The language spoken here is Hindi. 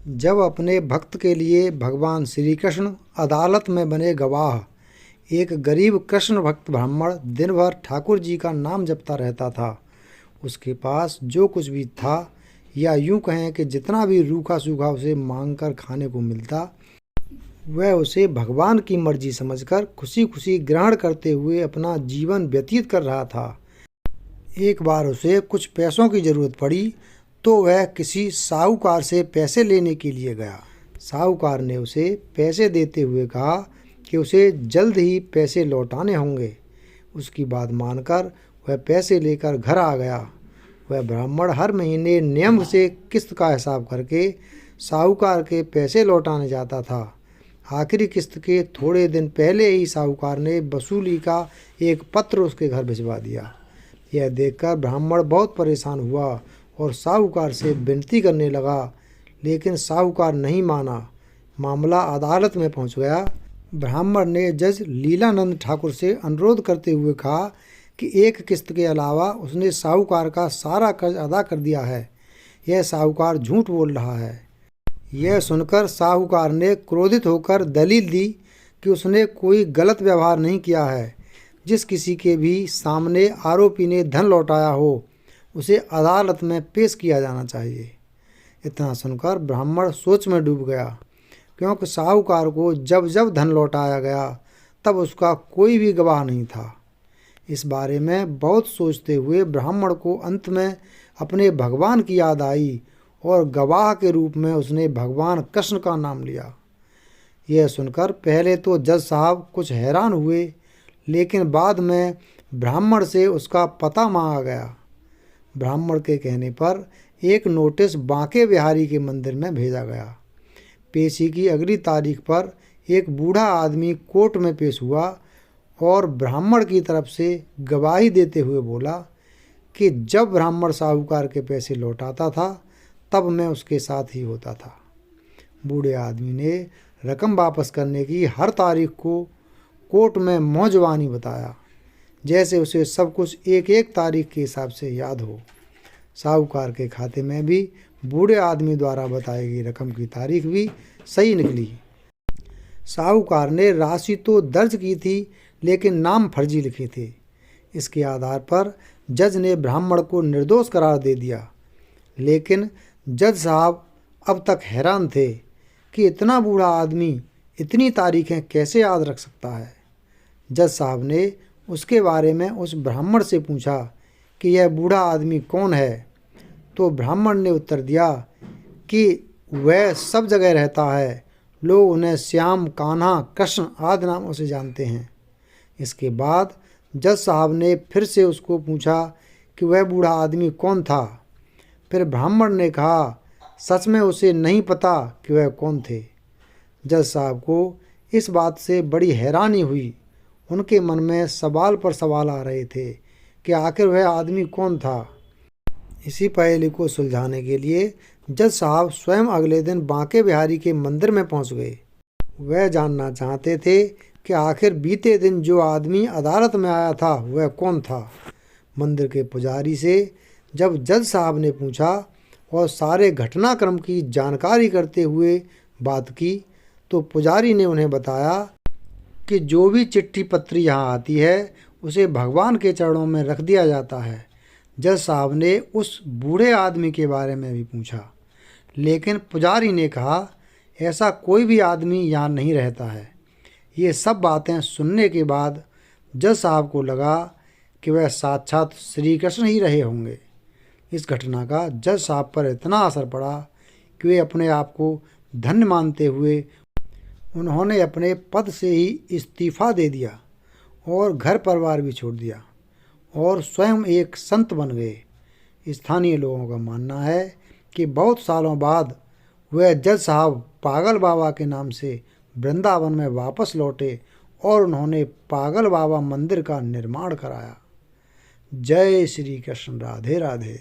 जब अपने भक्त के लिए भगवान श्री कृष्ण अदालत में बने गवाह, एक गरीब कृष्ण भक्त ब्राह्मण दिन भर ठाकुर जी का नाम जपता रहता था। उसके पास जो कुछ भी था, या यूं कहें कि जितना भी रूखा सूखा उसे मांग कर खाने को मिलता, वह उसे भगवान की मर्जी समझकर खुशी खुशी ग्रहण करते हुए अपना जीवन व्यतीत कर रहा था। एक बार उसे कुछ पैसों की ज़रूरत पड़ी तो वह किसी साहूकार से पैसे लेने के लिए गया। साहूकार ने उसे पैसे देते हुए कहा कि उसे जल्द ही पैसे लौटाने होंगे। उसकी बात मानकर वह पैसे लेकर घर आ गया। वह ब्राह्मण हर महीने नियम से किस्त का हिसाब करके साहूकार के पैसे लौटाने जाता था। आखिरी किस्त के थोड़े दिन पहले ही साहूकार ने वसूली का एक पत्र उसके घर भिजवा दिया। यह देखकर ब्राह्मण बहुत परेशान हुआ और साहूकार से विनती करने लगा, लेकिन साहूकार नहीं माना। मामला अदालत में पहुंच गया। ब्राह्मण ने जज लीलानंद ठाकुर से अनुरोध करते हुए कहा कि एक किस्त के अलावा उसने साहूकार का सारा कर्ज अदा कर दिया है। यह साहूकार झूठ बोल रहा है। यह सुनकर साहूकार ने क्रोधित होकर दलील दी कि उसने कोई गलत व्यवहार नहीं किया है। जिस किसी के भी सामने आरोपी ने धन लौटाया हो, उसे अदालत में पेश किया जाना चाहिए। इतना सुनकर ब्राह्मण सोच में डूब गया, क्योंकि साहूकार को जब जब धन लौटाया गया तब उसका कोई भी गवाह नहीं था। इस बारे में बहुत सोचते हुए ब्राह्मण को अंत में अपने भगवान की याद आई और गवाह के रूप में उसने भगवान कृष्ण का नाम लिया। यह सुनकर पहले तो जज साहब कुछ हैरान हुए, लेकिन बाद में ब्राह्मण से उसका पता मांगा गया। ब्राह्मण के कहने पर एक नोटिस बांके बिहारी के मंदिर में भेजा गया। पेशी की अगली तारीख पर एक बूढ़ा आदमी कोर्ट में पेश हुआ और ब्राह्मण की तरफ से गवाही देते हुए बोला कि जब ब्राह्मण साहूकार के पैसे लौटाता था तब मैं उसके साथ ही होता था। बूढ़े आदमी ने रकम वापस करने की हर तारीख को कोर्ट में मौजवानी बताया, जैसे उसे सब कुछ एक एक तारीख के हिसाब से याद हो। साहूकार के खाते में भी बूढ़े आदमी द्वारा बताई गई रकम की तारीख भी सही निकली। साहूकार ने राशि तो दर्ज की थी, लेकिन नाम फर्जी लिखे थे। इसके आधार पर जज ने ब्राह्मण को निर्दोष करार दे दिया, लेकिन जज साहब अब तक हैरान थे कि इतना बूढ़ा आदमी इतनी तारीखें कैसे याद रख सकता है। जज साहब ने उसके बारे में उस ब्राह्मण से पूछा कि यह बूढ़ा आदमी कौन है, तो ब्राह्मण ने उत्तर दिया कि वह सब जगह रहता है, लोग उन्हें श्याम, कान्हा, कृष्ण आदि नामों से जानते हैं। इसके बाद जज साहब ने फिर से उसको पूछा कि वह बूढ़ा आदमी कौन था। फिर ब्राह्मण ने कहा सच में उसे नहीं पता कि वह कौन थे। जज साहब को इस बात से बड़ी हैरानी हुई। उनके मन में सवाल पर सवाल आ रहे थे कि आखिर वह आदमी कौन था। इसी पहेली को सुलझाने के लिए जज साहब स्वयं अगले दिन बांके बिहारी के मंदिर में पहुंच गए। वह जानना चाहते थे कि आखिर बीते दिन जो आदमी अदालत में आया था वह कौन था। मंदिर के पुजारी से जब जज साहब ने पूछा और सारे घटनाक्रम की जानकारी करते हुए बात की, तो पुजारी ने उन्हें बताया कि जो भी चिट्ठी पत्री यहाँ आती है उसे भगवान के चरणों में रख दिया जाता है। जज साहब ने उस बूढ़े आदमी के बारे में भी पूछा, लेकिन पुजारी ने कहा ऐसा कोई भी आदमी यहाँ नहीं रहता है। ये सब बातें सुनने के बाद जज साहब को लगा कि वह साक्षात श्री कृष्ण ही रहे होंगे। इस घटना का जज साहब पर इतना असर पड़ा कि वे अपने आप को धन्य मानते हुए उन्होंने अपने पद से ही इस्तीफ़ा दे दिया और घर परिवार भी छोड़ दिया और स्वयं एक संत बन गए। स्थानीय लोगों का मानना है कि बहुत सालों बाद वह जज साहब पागल बाबा के नाम से वृंदावन में वापस लौटे और उन्होंने पागल बाबा मंदिर का निर्माण कराया। जय श्री कृष्ण। राधे राधे।